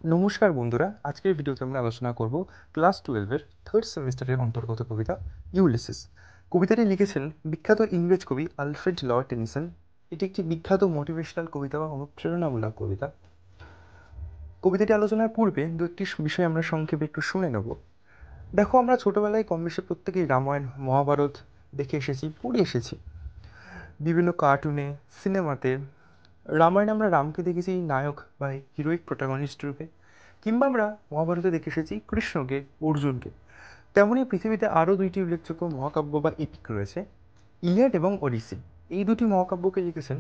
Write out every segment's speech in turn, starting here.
নমস্কার বন্ধুরা, আজকের ভিডিওতে আমরা আলোচনা করব ক্লাস 12-এর থার্ড সেমিস্টারের অন্তর্গত কবিতা ইউলিসিস। কবিতাটি লিখেছেন বিখ্যাত ইংরেজ কবি আলফ্রেড লর্ড টেনিসন। এটি একটি বিখ্যাত মোটিভেশনাল কবিতা বা অনুপ্রেরণামূলক কবিতা। কবিতাটি আলোচনার পূর্বে দু একটি বিষয় আমরা সংক্ষেপে একটু শুনে নেব। দেখো, আমরা ছোটবেলায় কম বেশি প্রত্যেকেই রামায়ণ মহাভারত দেখে এসেছি, পড়ে এসেছি বিভিন্ন কার্টুনে, সিনেমাতে। রামায়ণে আমরা রামকে দেখেছি নায়ক বা হিরোইক প্রোটাগনিস্ট রূপে, কিংবা আমরা মহাভারতে দেখে এসেছি কৃষ্ণকে, অর্জুনকে। তেমনই পৃথিবীতে আরও দুইটি উল্লেখযোগ্য মহাকাব্য বা এপিক রয়েছে, ইলিয়াড এবং ওডিসি। এই দুটি মহাকাব্যকে লিখেছেন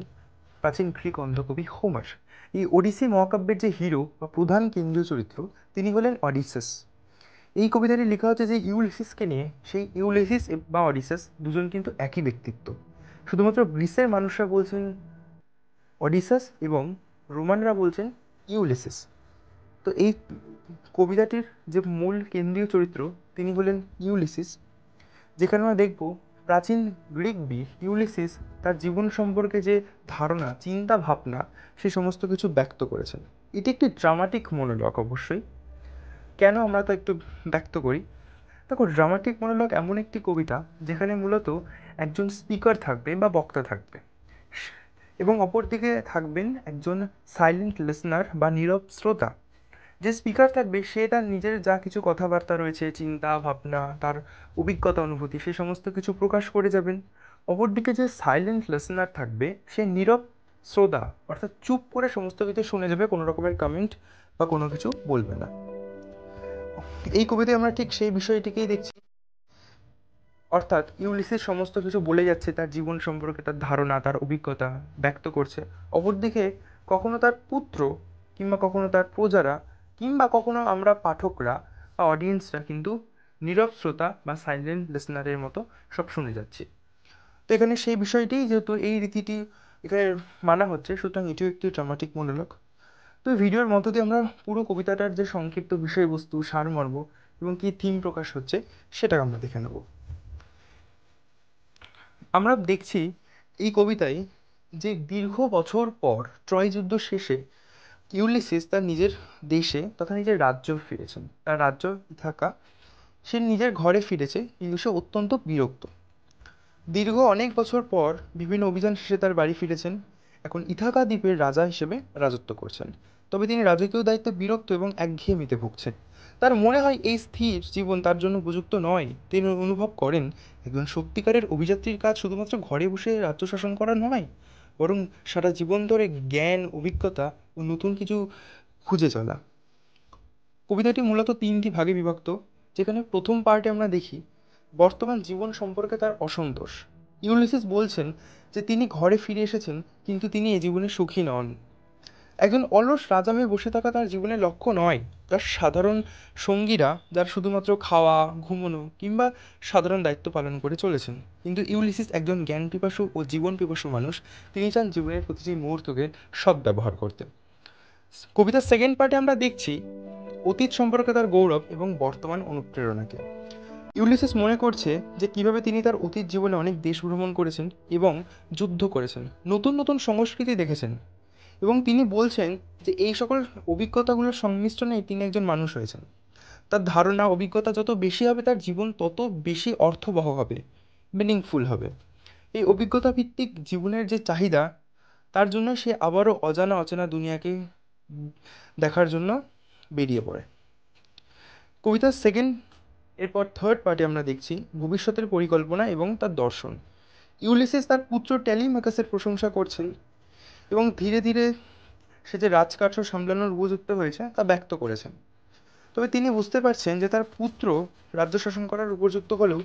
প্রাচীন গ্রিক অন্ধকবি হোমার। এই ওডিসি মহাকাব্যের যে হিরো বা প্রধান কেন্দ্রীয় চরিত্র, তিনি হলেন অডিসাস। এই কবিতাটি লেখা হচ্ছে যে ইউলিসিসকে নিয়ে। সেই ইউলিসিস বা অডিসাস দুজন কিন্তু একই ব্যক্তিত্ব, শুধুমাত্র গ্রিসের মানুষরা বলছেন অডিসাস এবং রোমানরা বলছেন ইউলিসিস। তো এই কবিতাটির যে মূল কেন্দ্রীয় চরিত্র, তিনি হলেন ইউলিসিস। যেখানে আমরা দেখব প্রাচীন গ্রিক বীর ইউলিসিস তার জীবন সম্পর্কে যে ধারণা, চিন্তা ভাবনা, সে সমস্ত কিছু ব্যক্ত করেছেন। এটি একটি ড্রামাটিক মনোলগ অবশ্যই। কেন আমরা তা একটু ব্যক্ত করি। দেখো, ড্রামাটিক মনোলগ এমন একটি কবিতা যেখানে মূলত একজন স্পিকার থাকবে বা বক্তা থাকবে, এবং অপরদিকে থাকবেন একজন সাইলেন্ট লিসনার বা নীরব শ্রোতা। যে স্পিকার থাকবে সে তার নিজের যা কিছু কথাবার্তা রয়েছে, চিন্তা ভাবনা, তার অভিজ্ঞতা অনুভূতি, সে সমস্ত কিছু প্রকাশ করে যাবেন। অপরদিকে যে সাইলেন্ট লিসনার থাকবে সে নীরব শ্রোতা, অর্থাৎ চুপ করে সমস্ত কিছু শুনে যাবে, কোনো রকমের কমেন্ট বা কোনো কিছু বলবে না। এই কবিতায় আমরা ঠিক সেই বিষয়টিকেই দেখছি, অর্থাৎ ইউলিসিস সমস্ত কিছু বলে যাচ্ছে, তার জীবন সম্পর্কে তার ধারণা, তার অভিজ্ঞতা ব্যক্ত করছে। অপরদিকে কখনো তার পুত্র, কিংবা কখনো তার প্রজারা, কিংবা কখনো আমরা পাঠকরা বা অডিয়েন্সরা কিন্তু নীরব শ্রোতা বা সাইলেন্ট লিসনারের মতো সব শুনে যাচ্ছি। তো এখানে সেই বিষয়টি, যেহেতু এই রীতিটি এখানে মানা হচ্ছে, সুতরাং এটিও একটি ড্রামাটিক মনোলগ। তো এই ভিডিওর মধ্য দিয়ে আমরা পুরো কবিতাটার যে সংক্ষিপ্ত বিষয়বস্তু, সারমর্ম এবং কী থিম প্রকাশ হচ্ছে সেটা আমরা দেখে নেব। আমরা দেখছি এই কবিতায় যে দীর্ঘ বছর পর ট্রয় যুদ্ধ শেষে ইউলিসিস তার নিজের দেশে তথা নিজের রাজ্য ফিরেছেন। তার রাজ্য ইথাকা, সে নিজের ঘরে ফিরেছে, কিন্তু সে অত্যন্ত বিরক্ত। দীর্ঘ অনেক বছর পর বিভিন্ন অভিযান শেষে তার বাড়ি ফিরেছেন। এখন ইথাকা দ্বীপের রাজা হিসেবে রাজত্ব করছেন। তবে তিনি রাজকীয় দায়িত্বে বিরক্ত এবং একঘেয়েমিতে ভুগছেন। তার মনে হয় এই স্থির জীবন তার জন্য উপযুক্ত নয়। তিনি অনুভব করেন একজন সত্যিকারের অভিযাত্রীর কাজ শুধুমাত্র ঘরে বসে রাজ্য শাসন করা নয়, বরং সারা জীবন ধরে জ্ঞান, অভিজ্ঞতা ও নতুন কিছু খুঁজে চলা। কবিতাটি মূলত তিনটি ভাগে বিভক্ত, যেখানে প্রথম পার্টে আমরা দেখি বর্তমান জীবন সম্পর্কে তার অসন্তোষ। ইউলিসিস বলছেন যে তিনি ঘরে ফিরে এসেছেন, কিন্তু তিনি এ জীবনে সুখী নন। একজন অলস রাজা হয়ে বসে থাকা তার জীবনের লক্ষ্য নয়। তার সাধারণ সঙ্গীরা যার শুধুমাত্র খাওয়া, ঘুমানো কিংবা সাধারণ দায়িত্ব পালন করে চলেছেন, কিন্তু ইউলিসিস একজন জ্ঞান পিপাসু ও জীবন পিপাসু মানুষ। তিনি চান জীবনের প্রতিটি মুহূর্তকে সদ্ব্যবহার করতে। কবিতার সেকেন্ড পার্টে আমরা দেখছি অতীত সম্পর্কে তার গৌরব এবং বর্তমান অনুপ্রেরণাকে। ইউলিসিস মনে করছে যে কিভাবে তিনি তার অতীত জীবনে অনেক দেশ ভ্রমণ করেছেন এবং যুদ্ধ করেছেন, নতুন নতুন সংস্কৃতি দেখেছেন, এবং তিনি বলছেন যে এই সকল অভিজ্ঞতাগুলোর সংমিশ্রণেই তিনি একজন মানুষ হয়েছেন। তার ধারণা, অভিজ্ঞতা যত বেশি হবে তার জীবন তত বেশি অর্থবহ হবে, মিনিংফুল হবে। এই অভিজ্ঞতা ভিত্তিক জীবনের যে চাহিদা, তার জন্য সে আবারও অজানা অচেনা দুনিয়াকে দেখার জন্য বেরিয়ে পড়ে। কবিতার সেকেন্ড, এরপর থার্ড পার্টে আমরা দেখছি ভবিষ্যতের পরিকল্পনা এবং তার দর্শন। ইউলিসিস তার পুত্র টেলিমাকাসের প্রশংসা করছেন এবং ধীরে ধীরে সে যে রাজকার্য সামলানোর উপযুক্ত হয়েছে তা ব্যক্ত করেছেন। তবে তিনি বুঝতে পারছেন যে তার পুত্র রাজ্য শাসন করার উপযুক্ত হলেও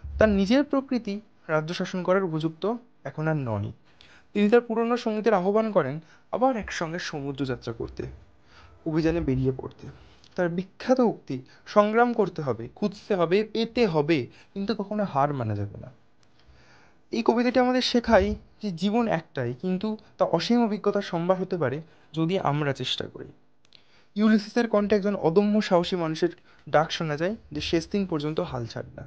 তার নিজের প্রকৃতি রাজ্য শাসন করার উপযুক্ত এখন আর নয়। তিনি তার পুরনো সঙ্গীদের আহ্বান করেন আবার একসঙ্গে সমুদ্র যাত্রা করতে, অভিযানে বেরিয়ে পড়তে। তার বিখ্যাত উক্তি, সংগ্রাম করতে হবে, খুঁজতে হবে, পেতে হবে, কিন্তু কখনো হার মানা যাবে না। এই কবিতাটি আমাদের শেখায় যে জীবন একটাই, কিন্তু তা অসীম অভিজ্ঞতার সম্ভার হতে পারে যদি আমরা চেষ্টা করি। ইউলিসিসের কণ্ঠে একজন অদম্য সাহসী মানুষের ডাক শোনা যায়, যে শেষ দিন পর্যন্ত হাল ছাড়ে না।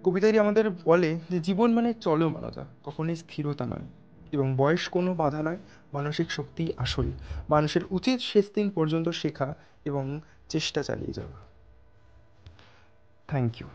কবিতাটি আমাদের বলে যে জীবন মানে চলমানতা, কখনোই স্থিরতা নয়। এবং বয়স কোনো বাধা নয়, মানসিক শক্তিই আসল। মানুষের উচিত শেষ দিন পর্যন্ত শেখা এবং চেষ্টা চালিয়ে যাওয়া। Thank you.